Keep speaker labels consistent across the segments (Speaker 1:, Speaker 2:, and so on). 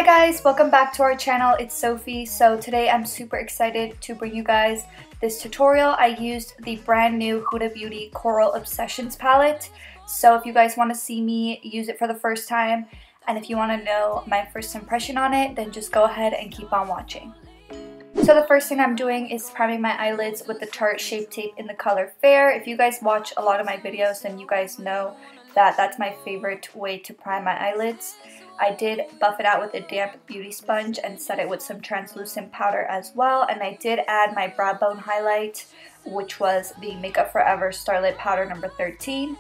Speaker 1: Hi guys, welcome back to our channel. It's Sophie. So today I'm super excited to bring you guys this tutorial. I used the brand new Huda Beauty Coral Obsessions palette. So if you guys want to see me use it for the first time, and if you want to know my first impression on it, then just go ahead and keep on watching. So the first thing I'm doing is priming my eyelids with the Tarte Shape Tape in the color Fair. If you guys watch a lot of my videos, then you guys know that that's my favorite way to prime my eyelids. I did buff it out with a damp beauty sponge and set it with some translucent powder as well. And I did add my brow bone highlight, which was the Makeup Forever Starlit Powder number 13.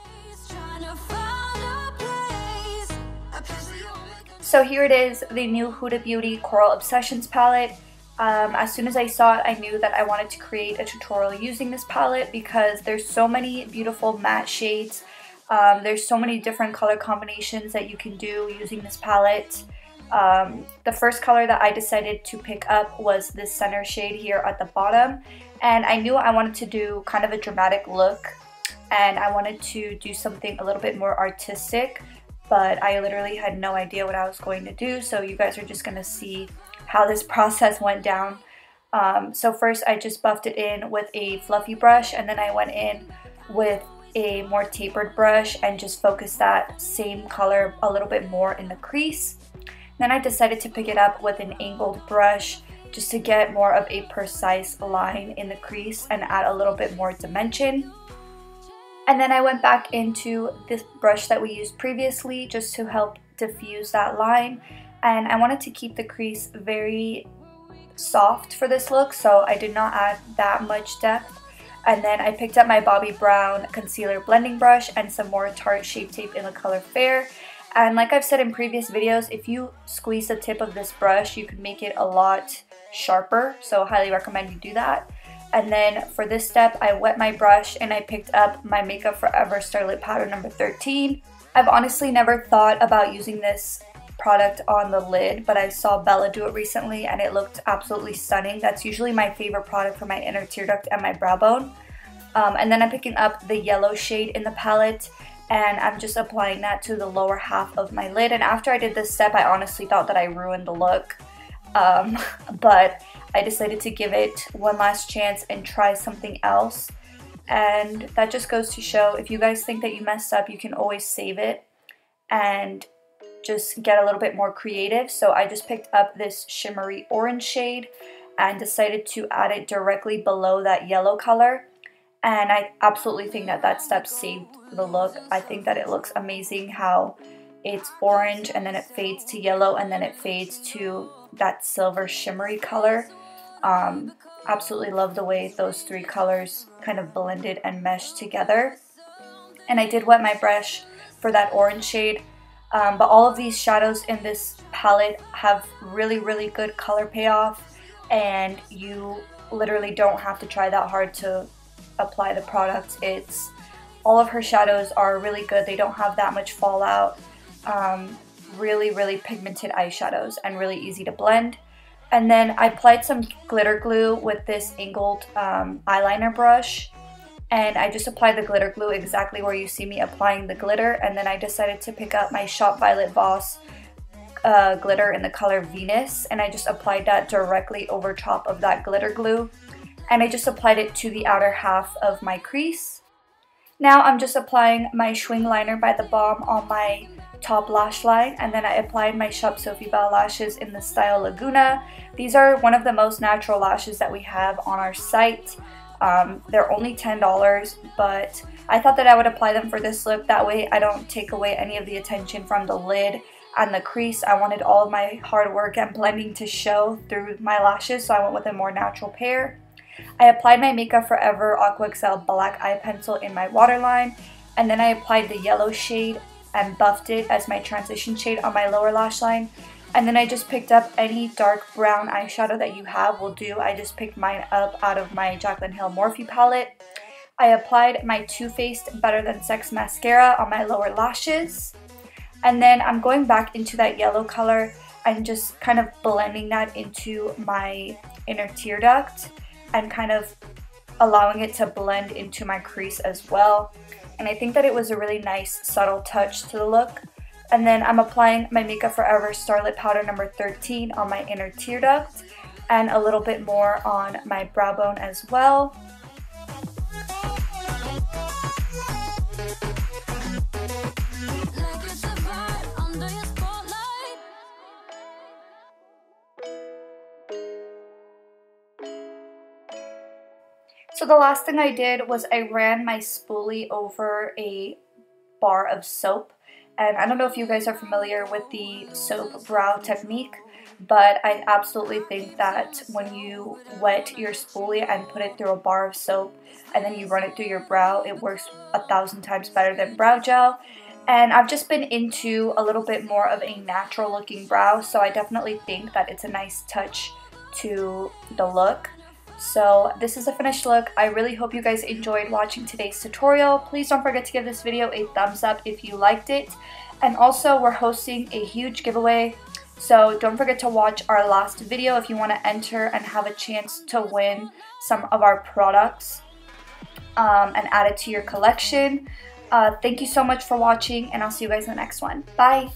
Speaker 1: So here it is, the new Huda Beauty Coral Obsessions palette. As soon as I saw it, I knew that I wanted to create a tutorial using this palette because there's so many beautiful matte shades. There's so many different color combinations that you can do using this palette. The first color that I decided to pick up was this center shade here at the bottom. And I knew I wanted to do kind of a dramatic look. And I wanted to do something a little bit more artistic. But I literally had no idea what I was going to do. So you guys are just going to see how this process went down. So first I just buffed it in with a fluffy brush. And then I went in with a more tapered brush and just focus that same color a little bit more in the crease. Then I decided to pick it up with an angled brush just to get more of a precise line in the crease and add a little bit more dimension. And then I went back into this brush that we used previously just to help diffuse that line. And I wanted to keep the crease very soft for this look, so I did not add that much depth. And then I picked up my Bobbi Brown concealer blending brush and some more Tarte Shape Tape in the color Fair. And like I've said in previous videos, if you squeeze the tip of this brush, you can make it a lot sharper. So I highly recommend you do that. And then for this step, I wet my brush and I picked up my Makeup Forever Starlit Powder number 13. I've honestly never thought about using this product on the lid, but I saw Bella do it recently and it looked absolutely stunning. That's usually my favorite product for my inner tear duct and my brow bone. And then I'm picking up the yellow shade in the palette and I'm just applying that to the lower half of my lid. And after I did this step, I honestly thought that I ruined the look, but I decided to give it one last chance and try something else. And that just goes to show, if you guys think that you messed up, you can always save it and just get a little bit more creative. So I just picked up this shimmery orange shade and decided to add it directly below that yellow color. And I absolutely think that that step saved the look. I think that it looks amazing how it's orange and then it fades to yellow and then it fades to that silver shimmery color. Absolutely love the way those three colors kind of blended and meshed together. And I did wet my brush for that orange shade. But all of these shadows in this palette have really good color payoff, and you literally don't have to try that hard to apply the product. All of her shadows are really good. They don't have that much fallout. Really pigmented eyeshadows and really easy to blend. And then I applied some glitter glue with this angled eyeliner brush. And I just applied the glitter glue exactly where you see me applying the glitter. And then I decided to pick up my Shop Violet Voss glitter in the color Venus. And I just applied that directly over top of that glitter glue. And I just applied it to the outer half of my crease. Now I'm just applying my Schwing liner by the Balm on my top lash line. And then I applied my Shop Sofie Belle lashes in the style Laguna. These are one of the most natural lashes that we have on our site. They're only $10, but I thought that I would apply them for this look. That way I don't take away any of the attention from the lid and the crease. I wanted all of my hard work and blending to show through my lashes, so I went with a more natural pair. I applied my Makeup Forever Aqua Excel Black Eye Pencil in my waterline, and then I applied the yellow shade and buffed it as my transition shade on my lower lash line. And then I just picked up any dark brown eyeshadow that you have will do. I just picked mine up out of my Jaclyn Hill Morphe palette. I applied my Too Faced Better Than Sex mascara on my lower lashes. And then I'm going back into that yellow color and just kind of blending that into my inner tear duct and kind of allowing it to blend into my crease as well. And I think that it was a really nice subtle touch to the look. And then I'm applying my Makeup Forever Starlit Powder number 13 on my inner tear duct and a little bit more on my brow bone as well. So the last thing I did was I ran my spoolie over a bar of soap. And I don't know if you guys are familiar with the soap brow technique, but I absolutely think that when you wet your spoolie and put it through a bar of soap and then you run it through your brow, it works 1,000 times better than brow gel. And I've just been into a little bit more of a natural looking brow, so I definitely think that it's a nice touch to the look. So this is a finished look. I really hope you guys enjoyed watching today's tutorial. Please don't forget to give this video a thumbs up if you liked it. And also, we're hosting a huge giveaway, so don't forget to watch our last video if you want to enter and have a chance to win some of our products and add it to your collection. Thank you so much for watching, and I'll see you guys in the next one. Bye!